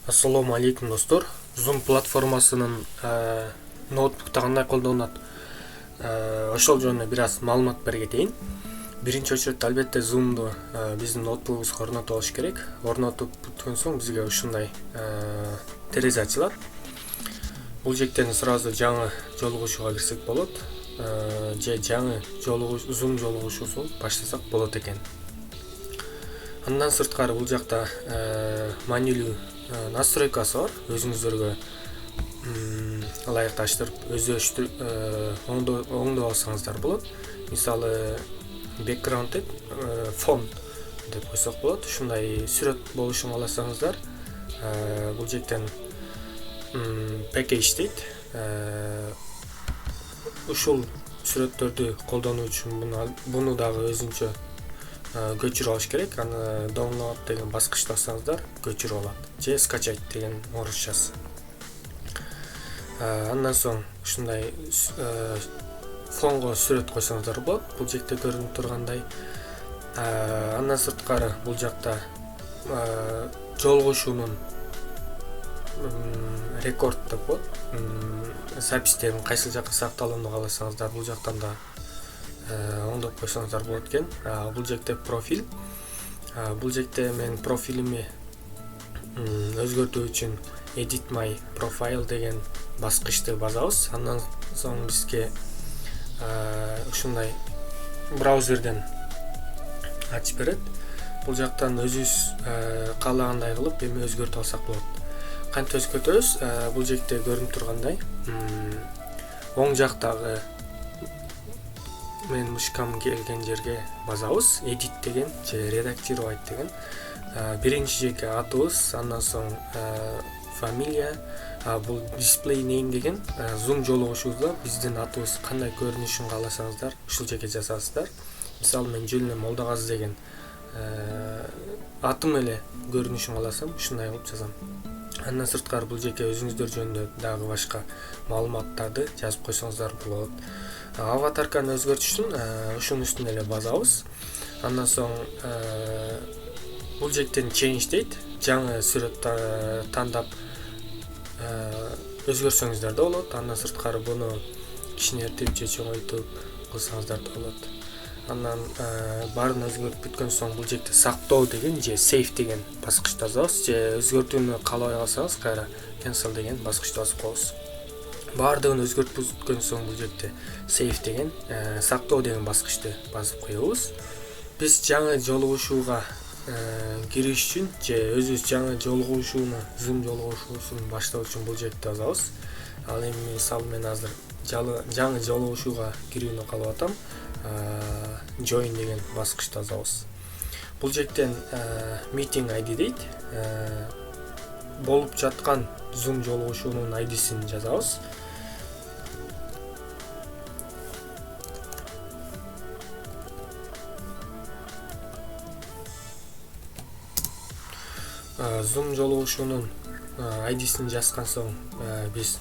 Ассаламу алейкум достор. Zoom платформасынын ноутбукта кандай колдонулат, ошол жөнүндө бир аз маалымат бере кетейин. Биринчи очередде албетте Zoom'ду биздин ноутбугубузга орнотуп алыш керек. Орнотуп бүткөн соң бизге ушундай терезе ачылат. Бул жектен сразу жаңы жолугушууга кирсек болот. Же жаңы Zoom жолугушуусун баштасак болот экен. Андан сырткары бул жакта манилүү настройкасы бар. Өзүңүздөргө ылайыкташтырып оңдоп алсаңыздар болот. Мисалы background деп фон деп койсок болот. Ушундай сүрөт болушун кааласаңыздар бул жактан package дейт. Ушул сүрөттөрдү колдонуу үчүн буну дагы өзүнчө көчүрүп алыш керек. Аны download деген баскычты бассаңыздар көчүрүп алат. Же скачать деген орусчасы. Андан соң ушундай фонго сүрөт койсоңуздар болот. Бул жакта көрүнүп тургандай. Андан сырткары бул жакта жолугушуунун рекорд деп коет. Запистерин кайсыл жакка сакталууну кааласаңыздар бул жактан да оңдоп койсоңуздар болот экен. Бул жакта профиль. Бул жакта мен профилими өзгөртүү үчүн edit my profile деген баскычты басабыз. Андан соң бизге ушундай браузерден ачып берет. Бул жактан өзүбүз каалагандай кылып эми өзгөртүп алсак болот. Кантип өзгөртөбүз? Бул жакта көрүнүп тургандай оң жактагы мен мышкам келген жерге басабыз. Edit деген же редактировать деген. Биринчи жеке атыбыз, андан соң фамилия, бул display name деген Zoom жолугушууда биздин атыбыз кандай көрүнүшүн кааласаңыздар ушул жерге жазасыздар. Мисалы мен жөн эле Молдогазы деген атым эле көрүнүшүн кааласам ушундай кылып жазам. Андан сырткары бул жерге өзүңүздөр жөнүндө дагы башка маалыматтарды жазып койсоңуздар болот. Аватарканы өзгөртүш үчүн ушунун үстүнө эле басабыз. Андан соң бул жактан change дейт. Жаңы сүрөт тандап өзгөрсөңүздөр да болот. Андан сырткары буну кичинертип же чоңойтуп кылсаңыздар да болот. Андан баарын өзгөртүп бүткөн соң бул жакта сактоо деген же save деген баскычты басабыз. Же өзгөртүүнү каалабай калсаңыз кайра cancel деген баскычты басып коебуз. Баардыгын өзгөртүп бүткөн соң бул жакта save деген сактоо деген баскычты басып коебуз. Биз жаңы жолугушууга кириш үчүн же өзүбүз жаңы жолугушууну Zoom жолугушуусун баштоо үчүн бул жакта басабыз. Ал эми мисалы мен азыр жаңы жолугушууга кирүүнү каалап атам. Join деген баскычты басабыз. Бул жактан meeting ID дейт. Болуп жаткан Zoom жолугушуунун ID'син жазабыз. Zoom жолугушуунун ID'син жазган соң биз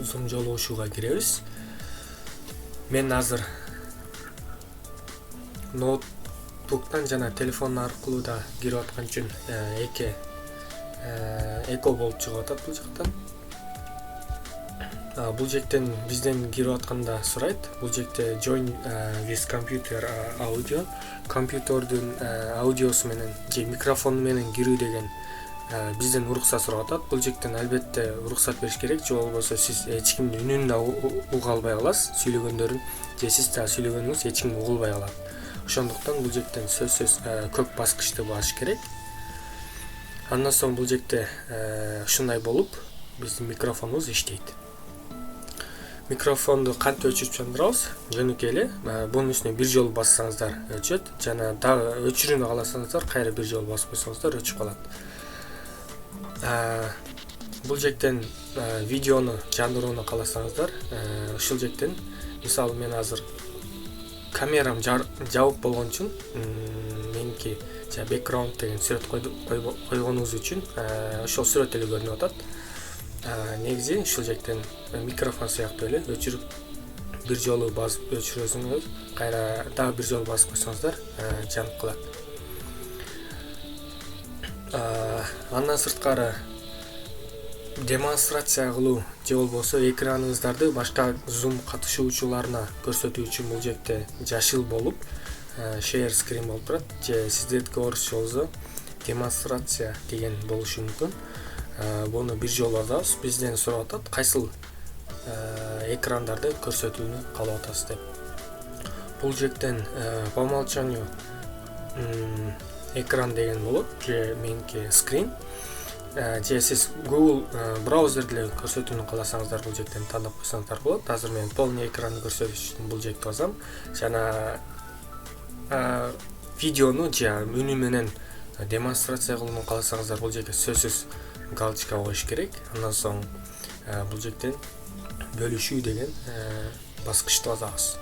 Zoom жолугушууга киребиз. Мен азыр ноутбуктан жана телефон аркылуу да кирип аткан үчүн эко болуп чыгып атат бул жактан. Бул жактан бизден кирип атканда сурайт. Бул жакта join with computer audio, компьютердин аудиосу менен же микрофону менен кирүү деген бизден уруксат сурап атат. Бул жактан албетте уруксат бериш керек, же болбосо сиз эч кимдин үнүн да уга албай каласыз, сүйлөгөндөрүн же сиз да сүйлөгөнүңүз эч ким угулбай калат. Ошондуктан бул жактан сөзсүз көп баскычты басыш керек. Андан соң бул жакта ушундай болуп биздин микрофонубуз иштейт. Микрофонду кантип өчүрүп чандырабыз? Жөнөкөй эле бунун үстүнө бир жолу бассаңыздар өчөт, жана дагы өчүрүүнү кааласаңыздар кайра бир жолу басып койсоңуздар өчүп калат. Бул жактан видеону жандырууну кааласаңыздар ушул жактан мисалы мен азыр камерам жабык болгон үчүн меники background деген сүрөт койгонубуз үчүн ошол сүрөт эле көрүнүп атат. Негизи ушул жактан микрофон сыяктуу эле өчүрүп бир жолу басып өчүрөсүңүз, кайра дагы бир жолу басып койсоңуздар жанып калат. Андан сырткары демонстрация кылуу же болбосо экраныңыздарды башка Zoom катышуучуларына көрсөтүү үчүн бул жерде жашыл болуп share screen болуп турат, же сиздердики орусча болсо демонстрация деген болушу мүмкүн. Буну бир жолу жазабыз. Бизден сурап атат, кайсыл экрандарды көрсөтүүнү каалап атасыз деп. Бул жерден по умолчанию экран деген болот, же меники screen. Же сиз Google браузерде көрсөтүүнү кааласаңыздар бул жерден тандап койсоңуздар болот. Азыр мен полный экранды көрсөтүш үчүн бул жерге басам. Жана видеону же үнү менен демонстрация кылууну кааласаңыздар бул жерге сөзсүз галочка коюш керек. Андан соң бул жерден бөлүшүү деген баскычты басабыз.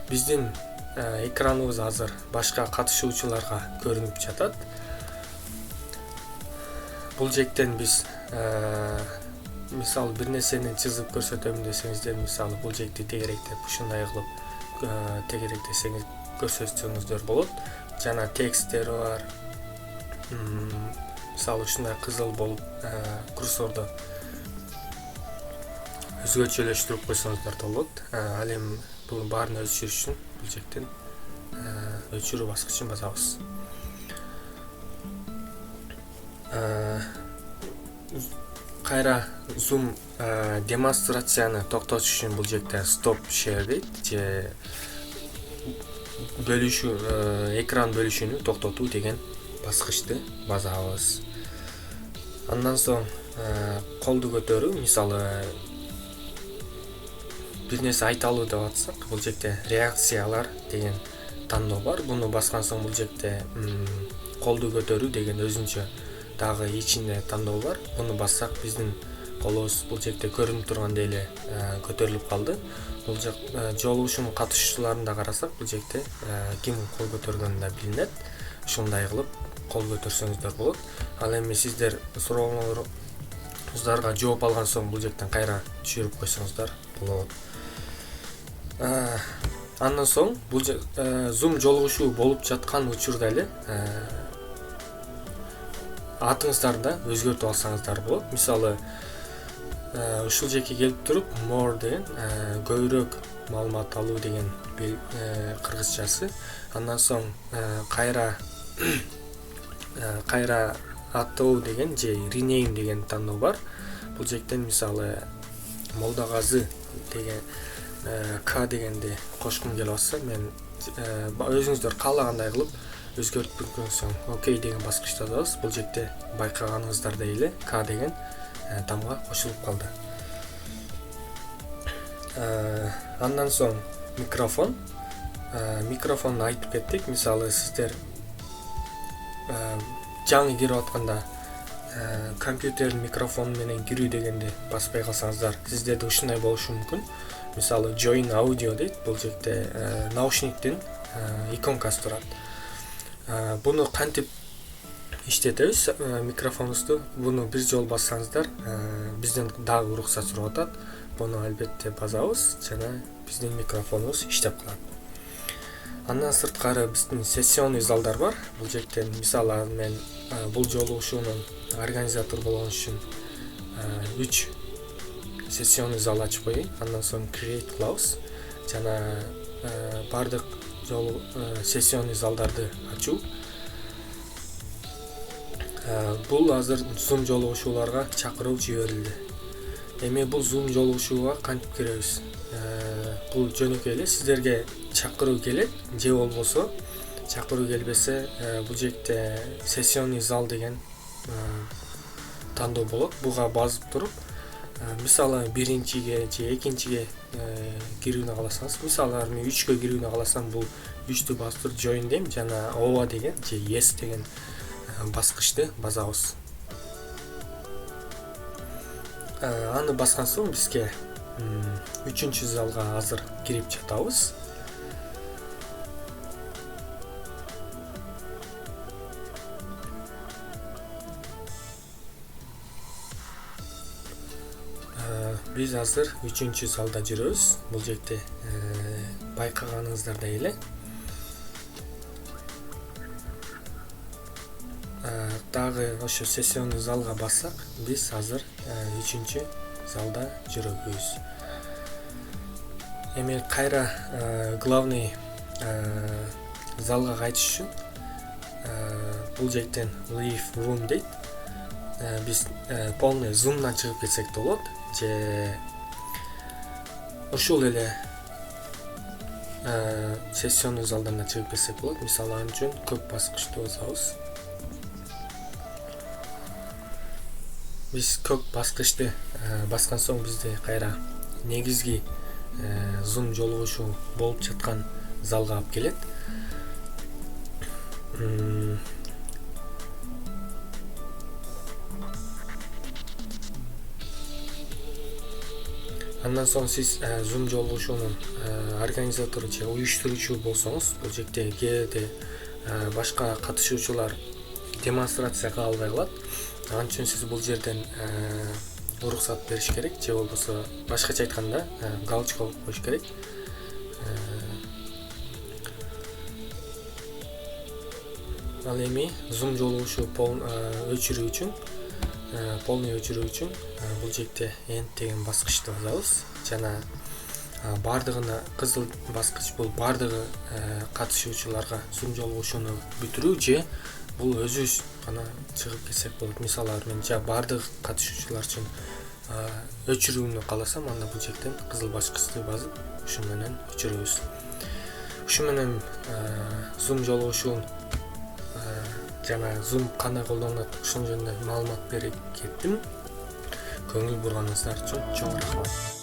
Биздин экраныбыз азыр башка катышуучуларга көрүнүп жатат. Бул жерден биз мисалы бир нерсени чызып көрсөтөм десеңиздер, мисалы бул жерди тегеректеп ушундай кылып тегеректесеңиз көрсөтсөңүздөр болот. Жана тексттер бар. Мисалы ушундай кызыл болуп курсорду өзгөчөлөштүрүп койсоңуздар да болот. Ал эми бул баарын өчүрүш үчүн бул жерден өчүрүү баскычын басабыз. Кайра Zoom демонстрацияны токтотуш үчүн бул жерде stop share дейт, же бөлүшүү экран бөлүшүүнү токтотуу деген баскычты басабыз. Андан соң колду көтөрүү, мисалы бир нерсе айталуу деп атсак, бул жерде реакциялар деген тандоо бар. Буну баскан соң бул жерде колду көтөрүү деген өзүнчө дагы ичинде тандоо бар. Буну бассак биздин колубуз бул жерде көрүнүп тургандай эле көтөрүлүп калды. Бул жолугушуунун катышуучуларында карасак, бул жерде ким кол көтөргөнү да билинет. Ушундай кылып кол көтөрсөңүздөр болот. Ал эми сиздер сурооңуздарга жооп алган соң бул жерден кайра түшүрүп койсоңуздар болот. Андан соң бул Zoom жолугушуу болуп жаткан учурда эле атыңыздарды да өзгөртүп алсаңыздар болот. Мисалы ушул жерге келип туруп more деген көбүрөөк маалымат алуу деген кыргызчасы. Андан соң кайра аттоо деген же rename деген тандоо бар. Бул жерден мисалы Молдагазы деген К дегенди кошкум келип атса, мен өзүңүздөр каалагандай кылып өзгөртүп соң окей деген баскычты басабыз. Бул жерде байкаганыңыздардай эле К деген тамга кошулуп калды. Андан соң микрофонду айтып кеттик. Мисалы сиздер жаңы кирип атканда компьютердин микрофону менен кирүү дегенди баспай калсаңыздар, сиздерде ушундай болушу мүмкүн. Мисалы join audio дейт. Бул жерде наушниктин иконкасы турат. Буну кантип иштетебиз? Микрофонубузду буну бир жол бассаңыздар, бизден дагы уруксат сурап атат. Буну албетте басабыз жана биздин микрофонубуз иштеп калат. Андан сырткары биздин сессионный залдар бар. Бул жерден мисалы мен бул жолугушуунун организатор болгон үчүн 3 сессионный зал ачып коеюн. Андан соң create clause жана бардык жолу сессионный залдарды ачуу. Бул азыр Zoom жолугушууларга чакыруу жиберилди. Эми бул Zoom жолугушууга кантип киребиз? Бул жөнөкөй эле, сиздерге чакыруу келет, же болбосо чакыруу келбесе, бул жерде сессионный зал деген тандоо болот. Буга басып туруп, мисалы биринчиге же экинчиге кирүүнү кааласаңыз, мисалы мен 3кө кирүүнү кааласам, бул 3тү басып join дейм жана ооба деген же yes деген баскычты басабыз. Аны баскан соң бизге 3-чү залга азыр кирип жатабыз. Биз азыр 3-чү залда жүрөбүз. Бул жерде байкаганыңыздардай эле дагы ошо сессионный залга бассак, биз азыр 3-чү залда жүрөбүз. Эми кайра главный залга кайтыш үчүн бул жактан leave room дейт. Биз полный zoomдан чыгып кетсек да болот, же ошол эле сессионный залдан да чыгып кетсек болот. Мисалы ал үчүн көк баскычты басабыз. Биз көк баскычты баскан соң бизди кайра негизги zoom жолугушу болуп жаткан залга алып келет. Андан соң сиз zoom жолугушунун организатору же уюштуруучу болсоңуз, бул жерде кээде башка катышуучулар демонстрация кыла албай калат. Ал үчүн сиз бул жерден уруксат бериш керек, же болбосо башкача айтканда галочка коюш керек. Ал эми zoom жолугушу өчүрүү үчүн, полный өчүрүү үчүн бул жерде end деген баскычты басабыз. Жана бардыгына кызыл баскыч бул бардыгы катышуучуларга zoom жолугушуну бүтүрүү, же бул өзүбүз гана чыгып кетсек болот. Мисалы мен бардык катышуучулар үчүн өчүрүүнү кааласам, анда бул жерден кызыл баскычты басып, ушу менен өчүрөбүз. Ушу менен zoom жолугушун жана zoom кандай колдонулат ошол жөнүндө маалымат берип кеттим. Көңүл бурганыңыздар үчүн чоң рахмат.